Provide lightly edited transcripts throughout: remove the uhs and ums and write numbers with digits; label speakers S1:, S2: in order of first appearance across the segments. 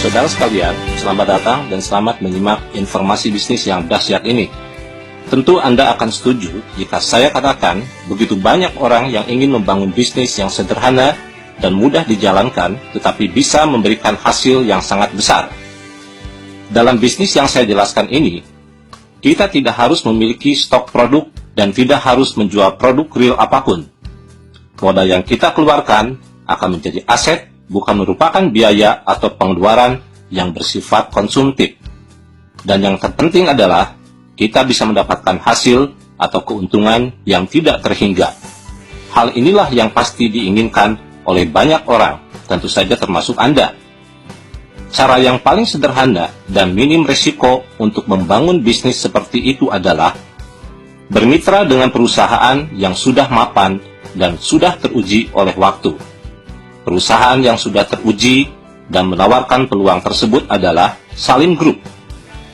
S1: Saudara sekalian, selamat datang dan selamat menyimak informasi bisnis yang dahsyat ini. Tentu Anda akan setuju jika saya katakan begitu banyak orang yang ingin membangun bisnis yang sederhana dan mudah dijalankan, tetapi bisa memberikan hasil yang sangat besar. Dalam bisnis yang saya jelaskan ini, kita tidak harus memiliki stok produk dan tidak harus menjual produk real apapun. Modal yang kita keluarkan akan menjadi aset, bukan merupakan biaya atau pengeluaran yang bersifat konsumtif. Dan yang terpenting adalah kita bisa mendapatkan hasil atau keuntungan yang tidak terhingga. Hal inilah yang pasti diinginkan oleh banyak orang, tentu saja termasuk Anda. Cara yang paling sederhana dan minim risiko untuk membangun bisnis seperti itu adalah bermitra dengan perusahaan yang sudah mapan dan sudah teruji oleh waktu. Perusahaan yang sudah teruji dan menawarkan peluang tersebut adalah Salim Group,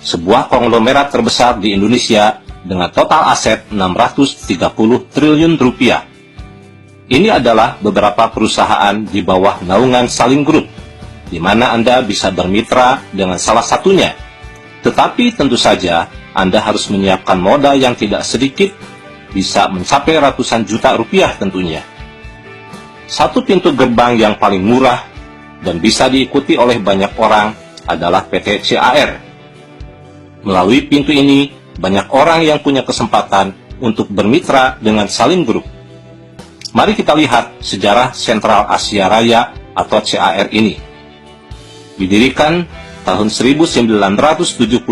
S1: sebuah konglomerat terbesar di Indonesia dengan total aset 630 triliun rupiah. Ini adalah beberapa perusahaan di bawah naungan Salim Group, di mana Anda bisa bermitra dengan salah satunya. Tetapi tentu saja Anda harus menyiapkan modal yang tidak sedikit, bisa mencapai ratusan juta rupiah tentunya. Satu pintu gerbang yang paling murah dan bisa diikuti oleh banyak orang adalah PT CAR. Melalui pintu ini, banyak orang yang punya kesempatan untuk bermitra dengan Salim Group. Mari kita lihat sejarah Sentral Asia Raya atau CAR ini. Didirikan tahun 1975,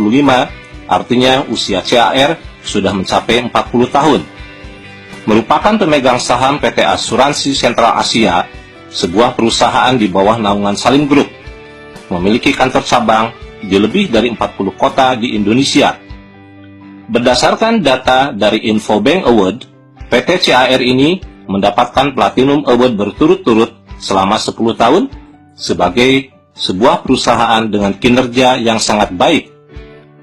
S1: artinya usia CAR sudah mencapai 40 tahun. Merupakan pemegang saham PT Asuransi Sentral Asia, sebuah perusahaan di bawah naungan Salim Group, memiliki kantor cabang di lebih dari 40 kota di Indonesia. Berdasarkan data dari Infobank Award, PT CAR ini mendapatkan Platinum Award berturut-turut selama 10 tahun sebagai sebuah perusahaan dengan kinerja yang sangat baik,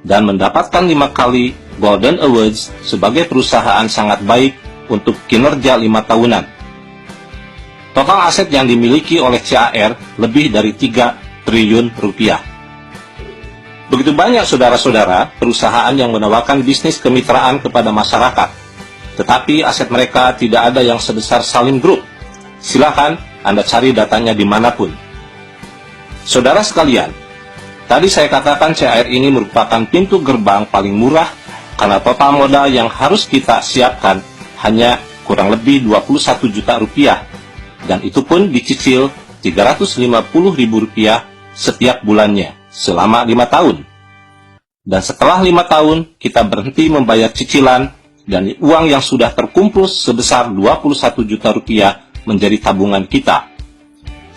S1: dan mendapatkan 5 kali Golden Awards sebagai perusahaan sangat baik untuk kinerja 5 tahunan. Total aset yang dimiliki oleh CAR lebih dari 3 triliun rupiah. Begitu banyak saudara-saudara perusahaan yang menawarkan bisnis kemitraan kepada masyarakat, tetapi aset mereka tidak ada yang sebesar Salim Group. Silakan Anda cari datanya dimanapun. Saudara sekalian, tadi saya katakan CAR ini merupakan pintu gerbang paling murah karena total modal yang harus kita siapkan hanya kurang lebih 21 juta rupiah, dan itu pun dicicil 350 ribu rupiah setiap bulannya selama 5 tahun. Dan setelah 5 tahun kita berhenti membayar cicilan, dan uang yang sudah terkumpul sebesar 21 juta rupiah menjadi tabungan kita.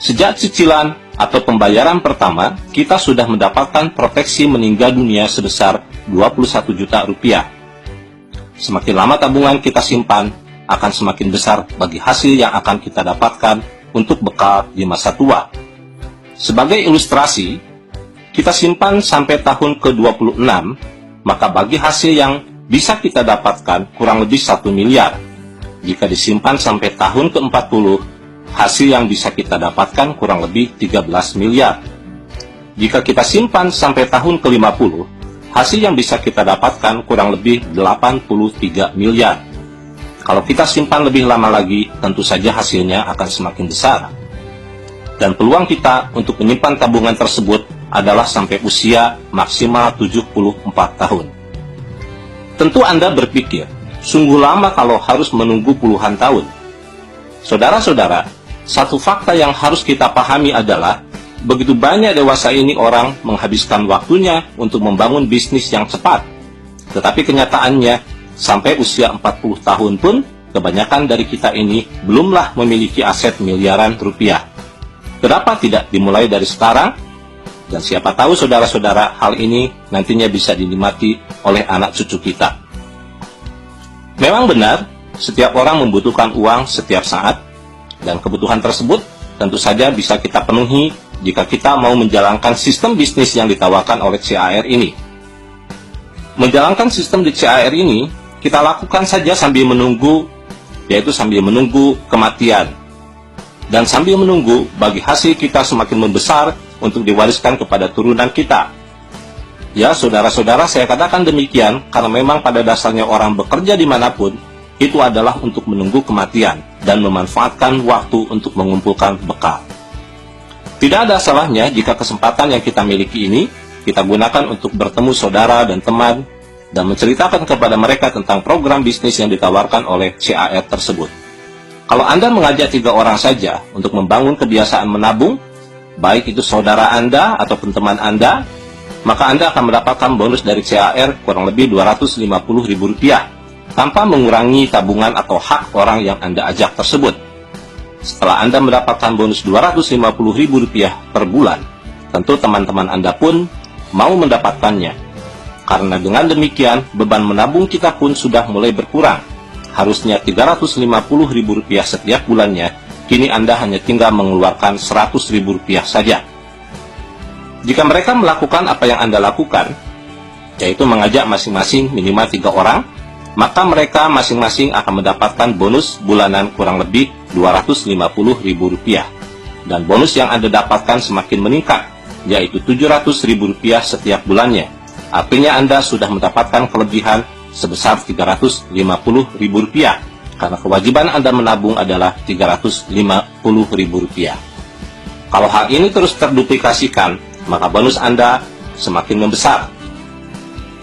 S1: Sejak cicilan atau pembayaran pertama, kita sudah mendapatkan proteksi meninggal dunia sebesar 21 juta rupiah. Semakin lama tabungan kita simpan, akan semakin besar bagi hasil yang akan kita dapatkan untuk bekal di masa tua. Sebagai ilustrasi, kita simpan sampai tahun ke-26, maka bagi hasil yang bisa kita dapatkan kurang lebih 1 miliar. Jika disimpan sampai tahun ke-40, hasil yang bisa kita dapatkan kurang lebih 13 miliar. Jika kita simpan sampai tahun ke-50, hasil yang bisa kita dapatkan kurang lebih 83 miliar. Kalau kita simpan lebih lama lagi, tentu saja hasilnya akan semakin besar. Dan peluang kita untuk menyimpan tabungan tersebut adalah sampai usia maksimal 74 tahun. Tentu Anda berpikir, sungguh lama kalau harus menunggu puluhan tahun. Saudara-saudara, satu fakta yang harus kita pahami adalah begitu banyak dewasa ini orang menghabiskan waktunya untuk membangun bisnis yang cepat. Tetapi kenyataannya, sampai usia 40 tahun pun, kebanyakan dari kita ini belumlah memiliki aset miliaran rupiah. Kenapa tidak dimulai dari sekarang? Dan siapa tahu saudara-saudara, hal ini nantinya bisa dinikmati oleh anak cucu kita. Memang benar, setiap orang membutuhkan uang setiap saat, dan kebutuhan tersebut tentu saja bisa kita penuhi jika kita mau menjalankan sistem bisnis yang ditawarkan oleh CAR ini. Menjalankan sistem di CAR ini, kita lakukan saja sambil menunggu, yaitu sambil menunggu kematian. Dan sambil menunggu, bagi hasil kita semakin membesar, untuk diwariskan kepada turunan kita. Ya, saudara-saudara, saya katakan demikian karena memang pada dasarnya orang bekerja dimanapun, itu adalah untuk menunggu kematian dan memanfaatkan waktu untuk mengumpulkan bekal. Tidak ada salahnya jika kesempatan yang kita miliki ini, kita gunakan untuk bertemu saudara dan teman, dan menceritakan kepada mereka tentang program bisnis yang ditawarkan oleh CAR tersebut. Kalau Anda mengajak 3 orang saja untuk membangun kebiasaan menabung, baik itu saudara Anda ataupun teman Anda, maka Anda akan mendapatkan bonus dari CAR kurang lebih Rp250.000 tanpa mengurangi tabungan atau hak orang yang Anda ajak tersebut. Setelah Anda mendapatkan bonus Rp250.000 per bulan, tentu teman-teman Anda pun mau mendapatkannya. Karena dengan demikian, beban menabung kita pun sudah mulai berkurang. Harusnya Rp350.000 setiap bulannya, kini Anda hanya tinggal mengeluarkan Rp100.000 saja. Jika mereka melakukan apa yang Anda lakukan, yaitu mengajak masing-masing minimal 3 orang, maka mereka masing-masing akan mendapatkan bonus bulanan kurang lebih Rp250.000. Dan bonus yang Anda dapatkan semakin meningkat, yaitu Rp700.000 setiap bulannya. Artinya Anda sudah mendapatkan kelebihan sebesar Rp350.000, karena kewajiban Anda menabung adalah Rp350.000. Kalau hal ini terus terduplikasikan, maka bonus Anda semakin membesar.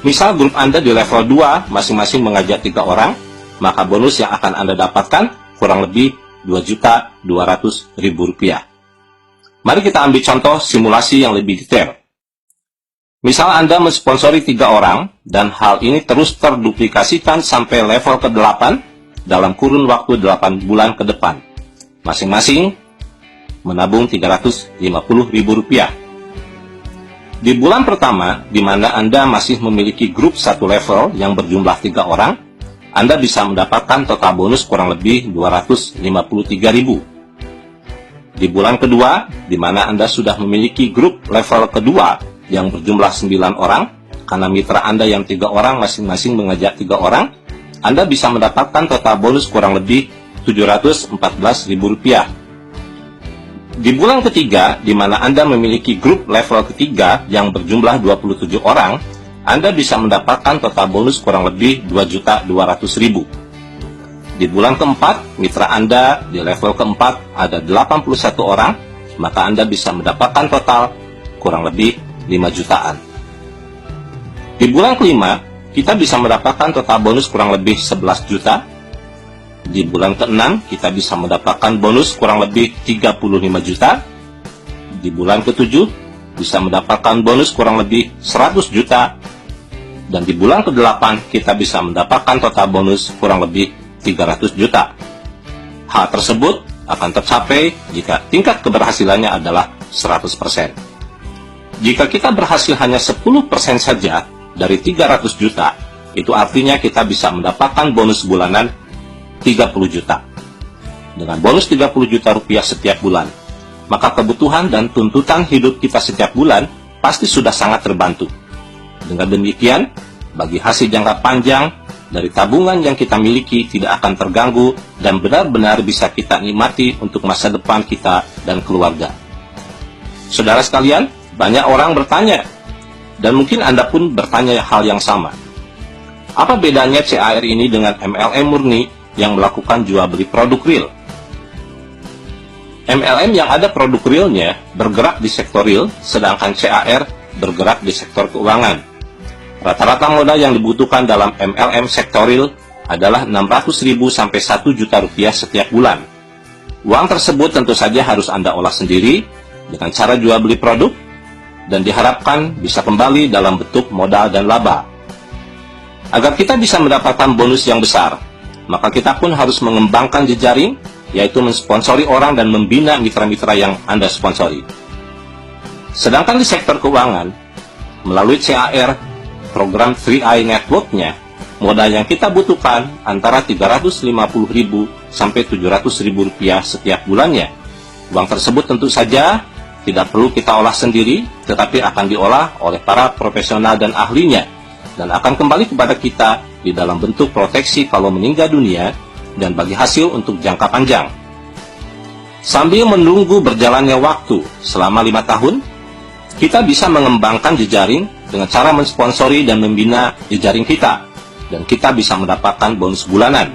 S1: Misal grup Anda di level 2 masing-masing mengajak 3 orang, maka bonus yang akan Anda dapatkan kurang lebih Rp2.200.000. Mari kita ambil contoh simulasi yang lebih detail. Misal Anda mensponsori 3 orang, dan hal ini terus terduplikasikan sampai level ke-8 dalam kurun waktu 8 bulan ke depan. Masing-masing menabung Rp350.000. Di bulan pertama, di mana Anda masih memiliki grup satu level yang berjumlah 3 orang, Anda bisa mendapatkan total bonus kurang lebih Rp253.000. Di bulan kedua, di mana Anda sudah memiliki grup level kedua yang berjumlah 9 orang, karena mitra Anda yang 3 orang masing-masing mengajak 3 orang, Anda bisa mendapatkan total bonus kurang lebih Rp714.000. Di bulan ketiga, di mana Anda memiliki grup level ketiga yang berjumlah 27 orang, Anda bisa mendapatkan total bonus kurang lebih Rp2.200.000. Di bulan keempat, mitra Anda di level keempat ada 81 orang, maka Anda bisa mendapatkan total kurang lebih 5 jutaan. Di bulan kelima, kita bisa mendapatkan total bonus kurang lebih 11 juta. Di bulan ke-6, kita bisa mendapatkan bonus kurang lebih 35 juta. Di bulan ke-7, bisa mendapatkan bonus kurang lebih 100 juta. Dan di bulan ke-8, kita bisa mendapatkan total bonus kurang lebih 300 juta. Hal tersebut akan tercapai jika tingkat keberhasilannya adalah 100%. Jika kita berhasil hanya 10% saja dari 300 juta, itu artinya kita bisa mendapatkan bonus bulanan 30 juta. Dengan bonus 30 juta rupiah setiap bulan, maka kebutuhan dan tuntutan hidup kita setiap bulan pasti sudah sangat terbantu. Dengan demikian, bagi hasil jangka panjang dari tabungan yang kita miliki tidak akan terganggu dan benar-benar bisa kita nikmati untuk masa depan kita dan keluarga. Saudara sekalian, banyak orang bertanya, dan mungkin Anda pun bertanya hal yang sama. Apa bedanya CAR ini dengan MLM murni yang melakukan jual beli produk real? MLM yang ada produk realnya bergerak di sektor real, sedangkan CAR bergerak di sektor keuangan. Rata-rata modal yang dibutuhkan dalam MLM sektor real adalah Rp600.000 sampai Rp1 juta setiap bulan. Uang tersebut tentu saja harus Anda olah sendiri dengan cara jual beli produk, dan diharapkan bisa kembali dalam bentuk modal dan laba. Agar kita bisa mendapatkan bonus yang besar, maka kita pun harus mengembangkan jejaring, yaitu mensponsori orang dan membina mitra-mitra yang Anda sponsori. Sedangkan di sektor keuangan, melalui CAR, program 3i Network-nya, modal yang kita butuhkan antara Rp350.000 sampai Rp700.000 setiap bulannya. Uang tersebut tentu saja tidak perlu kita olah sendiri, tetapi akan diolah oleh para profesional dan ahlinya, dan akan kembali kepada kita di dalam bentuk proteksi kalau meninggal dunia, dan bagi hasil untuk jangka panjang. Sambil menunggu berjalannya waktu selama 5 tahun, Kita bisa mengembangkan jejaring dengan cara mensponsori dan membina jejaring kita, dan kita bisa mendapatkan bonus bulanan.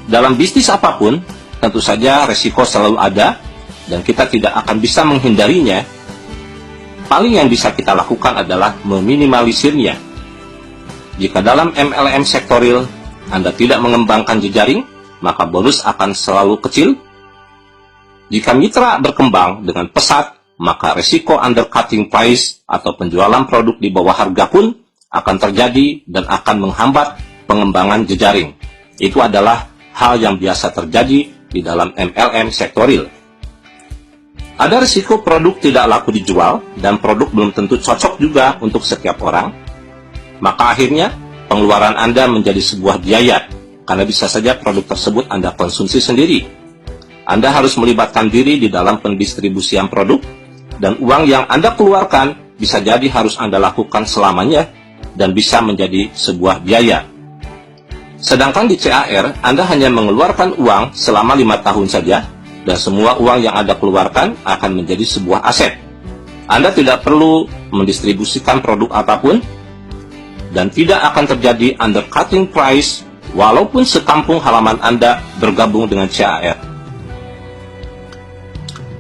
S1: Dalam bisnis apapun, tentu saja resiko selalu ada, dan kita tidak akan bisa menghindarinya. Paling yang bisa kita lakukan adalah meminimalisirnya. Jika dalam MLM sektoril Anda tidak mengembangkan jejaring, maka bonus akan selalu kecil. Jika mitra berkembang dengan pesat, maka resiko undercutting price atau penjualan produk di bawah harga pun akan terjadi dan akan menghambat pengembangan jejaring. Itu adalah hal yang biasa terjadi di dalam MLM sektoril. Ada risiko produk tidak laku dijual dan produk belum tentu cocok juga untuk setiap orang. Maka akhirnya pengeluaran Anda menjadi sebuah biaya, karena bisa saja produk tersebut Anda konsumsi sendiri. Anda harus melibatkan diri di dalam pendistribusian produk, dan uang yang Anda keluarkan bisa jadi harus Anda lakukan selamanya dan bisa menjadi sebuah biaya. Sedangkan di CAR, Anda hanya mengeluarkan uang selama 5 tahun saja, dan semua uang yang Anda keluarkan akan menjadi sebuah aset. Anda tidak perlu mendistribusikan produk apapun, dan tidak akan terjadi undercutting price walaupun sekampung halaman Anda bergabung dengan CAR.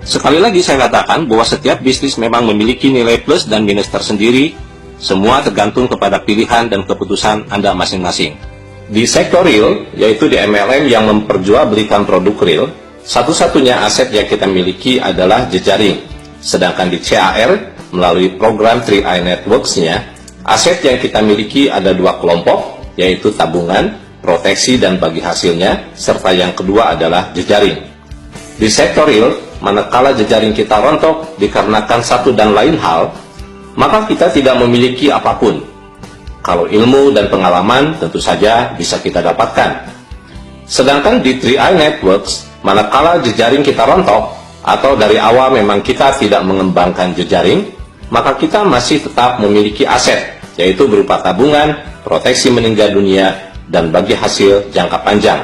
S1: Sekali lagi saya katakan bahwa setiap bisnis memang memiliki nilai plus dan minus tersendiri, semua tergantung kepada pilihan dan keputusan Anda masing-masing. Di sektor real, yaitu di MLM yang memperjualbelikan produk real, satu-satunya aset yang kita miliki adalah jejaring. Sedangkan di CAR, melalui program 3i Networks-nya, aset yang kita miliki ada 2 kelompok, yaitu tabungan, proteksi, dan bagi hasilnya, serta yang kedua adalah jejaring. Di sektor real, manakala jejaring kita rontok dikarenakan satu dan lain hal, maka kita tidak memiliki apapun. Kalau ilmu dan pengalaman tentu saja bisa kita dapatkan. Sedangkan di 3i Networks, manakala jejaring kita rontok, atau dari awal memang kita tidak mengembangkan jejaring, maka kita masih tetap memiliki aset, yaitu berupa tabungan, proteksi meninggal dunia, dan bagi hasil jangka panjang.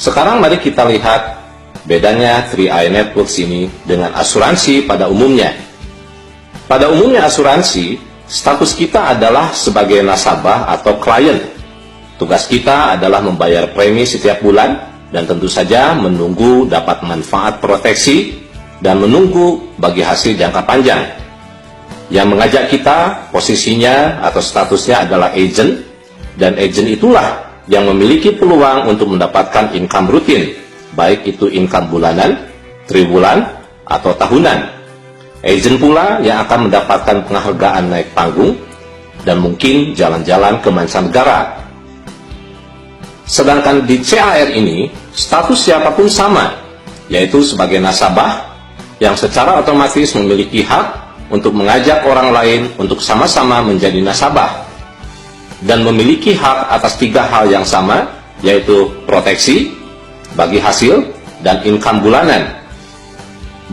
S1: Sekarang mari kita lihat bedanya 3i Networks ini dengan asuransi pada umumnya. Pada umumnya asuransi, status kita adalah sebagai nasabah atau klien. Tugas kita adalah membayar premi setiap bulan, dan tentu saja menunggu dapat manfaat proteksi, dan menunggu bagi hasil jangka panjang. Yang mengajak kita, posisinya atau statusnya adalah agent, dan agent itulah yang memiliki peluang untuk mendapatkan income rutin, baik itu income bulanan, triwulan, atau tahunan. Agent pula yang akan mendapatkan penghargaan naik panggung, dan mungkin jalan-jalan ke mancanegara. Sedangkan di CAR ini, status siapapun sama, yaitu sebagai nasabah, yang secara otomatis memiliki hak untuk mengajak orang lain untuk sama-sama menjadi nasabah, dan memiliki hak atas 3 hal yang sama, yaitu proteksi, bagi hasil, dan income bulanan.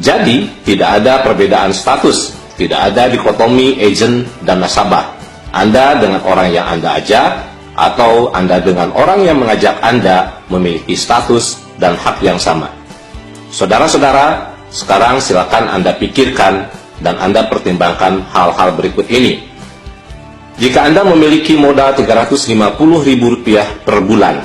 S1: Jadi, tidak ada perbedaan status, tidak ada dikotomi agent dan nasabah. Anda dengan orang yang Anda ajak, atau Anda dengan orang yang mengajak Anda memiliki status dan hak yang sama. Saudara-saudara, sekarang silakan Anda pikirkan dan Anda pertimbangkan hal-hal berikut ini. Jika Anda memiliki modal Rp350.000 per bulan,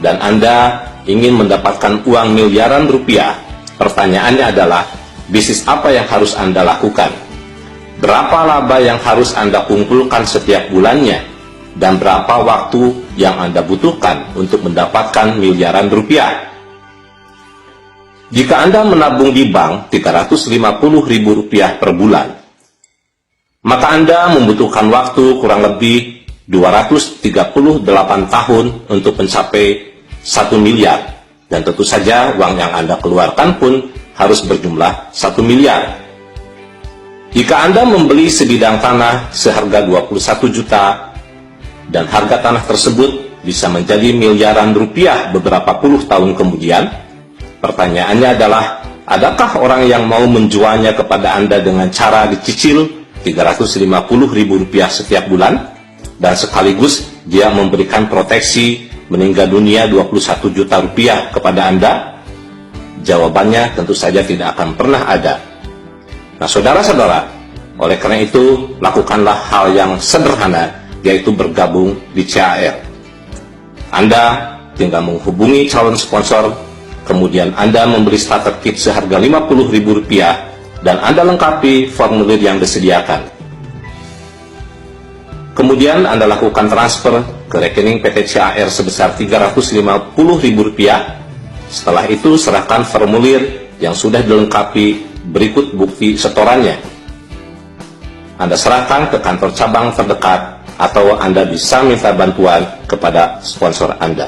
S1: dan Anda ingin mendapatkan uang miliaran rupiah, pertanyaannya adalah, bisnis apa yang harus Anda lakukan? Berapa laba yang harus Anda kumpulkan setiap bulannya? Dan berapa waktu yang Anda butuhkan untuk mendapatkan miliaran rupiah? Jika Anda menabung di bank Rp350.000 per bulan, maka Anda membutuhkan waktu kurang lebih 238 tahun untuk mencapai 1 miliar. Dan tentu saja uang yang Anda keluarkan pun harus berjumlah 1 miliar. Jika Anda membeli sebidang tanah seharga 21 juta, dan harga tanah tersebut bisa menjadi miliaran rupiah beberapa puluh tahun kemudian, pertanyaannya adalah, adakah orang yang mau menjualnya kepada Anda dengan cara dicicil Rp350.000 setiap bulan, dan sekaligus dia memberikan proteksi meninggal dunia 21 juta rupiah kepada Anda? Jawabannya tentu saja tidak akan pernah ada. Nah, saudara-saudara, Oleh karena itu, lakukanlah hal yang sederhana, yaitu bergabung di CAR. Anda tinggal menghubungi calon sponsor, kemudian Anda membeli starter kit seharga Rp50.000 dan Anda lengkapi formulir yang disediakan. Kemudian Anda lakukan transfer ke rekening PT CAR sebesar Rp350.000. Setelah itu serahkan formulir yang sudah dilengkapi berikut bukti setorannya. Anda serahkan ke kantor cabang terdekat atau Anda bisa minta bantuan kepada sponsor Anda.